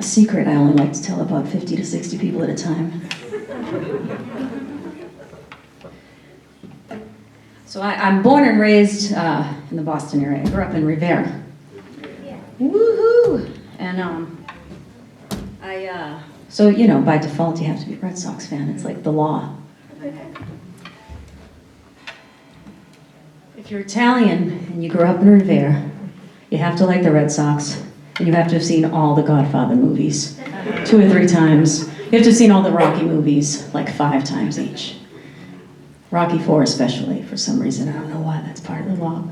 a secret I only like to tell about 50 to 60 people at a time. So I'm born and raised in the Boston area. I grew up in Revere. Woohoo! And so you know, by default you have to be a Red Sox fan. It's like the law. If you're Italian and you grew up in Revere, you have to like the Red Sox, and you have to have seen all the Godfather movies 2 or 3 times. You have to have seen all the Rocky movies like 5 times each. Rocky IV especially, for some reason. I don't know why, that's part of the law.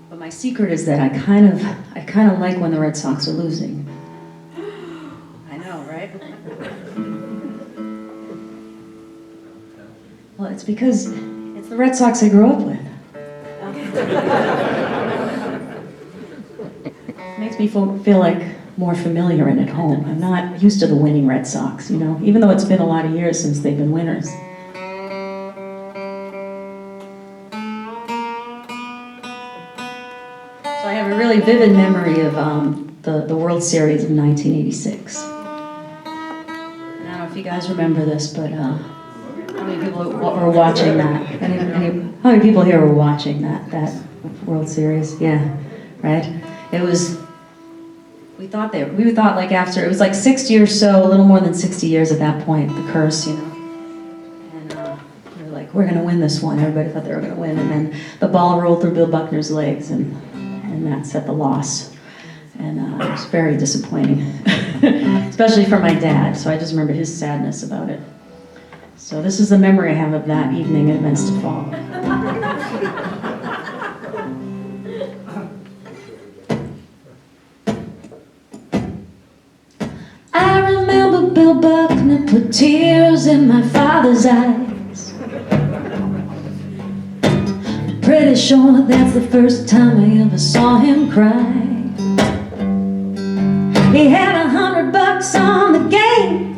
But my secret is that I kind of like when the Red Sox are losing. I know, right? Well, it's because it's the Red Sox I grew up with. Makes me feel like more familiar and at home. I'm not used to the winning Red Sox, you know, even though it's been a lot of years since they've been winners. So I have a really vivid memory of the World Series of 1986. And I don't know if you guys remember this, but how many people were watching that? How many people here were watching that World Series? Yeah, right? It was, we thought like after, it was like 60 or so, a little more than 60 years at that point, the curse, you know. And we were like, we're gonna win this one. Everybody thought they were gonna win, and then the ball rolled through Bill Buckner's legs, and that set the loss. And it was very disappointing, especially for my dad, so I just remember his sadness about it. So this is the memory I have of that evening at Menster Fall. I remember Bill Buckner put tears in my father's eyes. Pretty sure that's the first time I ever saw him cry. He had $100 on the game.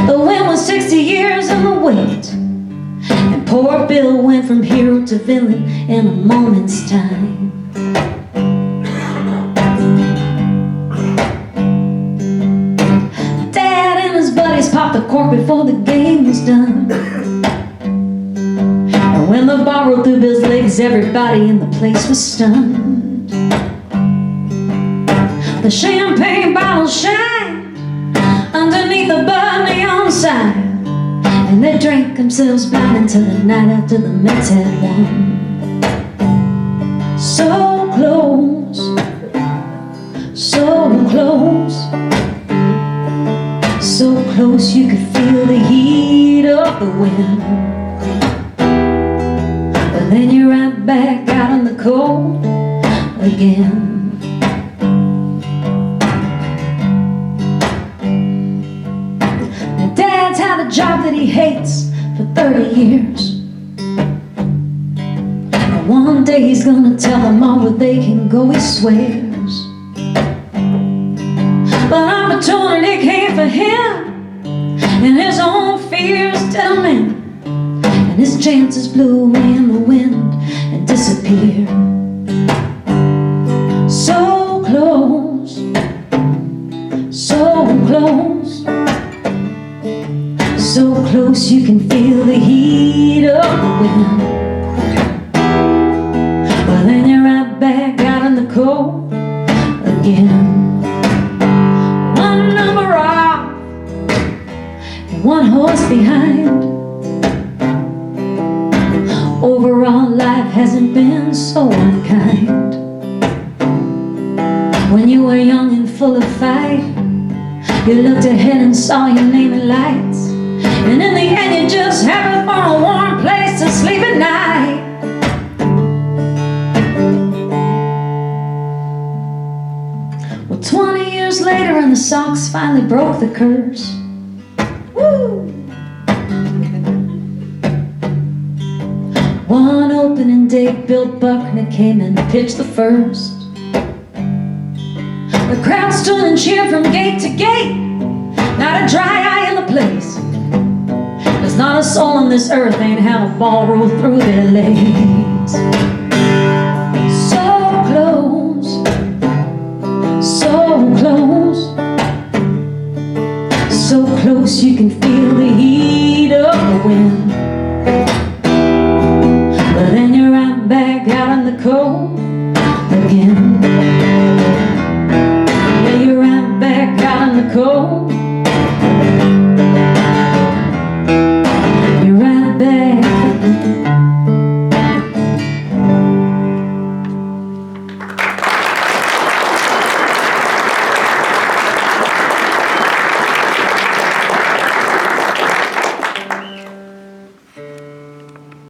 The win was 60 years in the wait. And poor Bill went from hero to villain in a moment's time. Dad and his buddies popped the cork before the game was done. And when the ball rolled through Bill's legs, everybody in the place was stunned. The champagne bottles shined underneath the burn neon sign, and they drank themselves blind until the night after the Mets had won. So close, so close, so close you could feel the heat of the wind. But then you're right back out in the cold again. Dad's had a job that he hates for 30 years. And one day he's gonna tell them all where they can go, he swears. But opportunity came for him, and his own fears did him in. And his chances blew away in the wind and disappeared. So close, so close, so close you can feel the heat of the wind. Well, then you're right back out in the cold again. One number off and one horse behind. Overall, life hasn't been so unkind. When you were young and full of fight, you looked ahead and saw your name in lights. And in the end you just happened for a warm place to sleep at night. Well, 20 years later and the Sox finally broke the curse. Woo! One opening day, Bill Buckner came and pitched the first. The crowd stood and cheered from gate to gate. Not a dry eye in the place. There's not a soul on this earth ain't had a ball roll through their legs. wanna win. But then you're right back out in the cold again. Yeah, you're right back out in the cold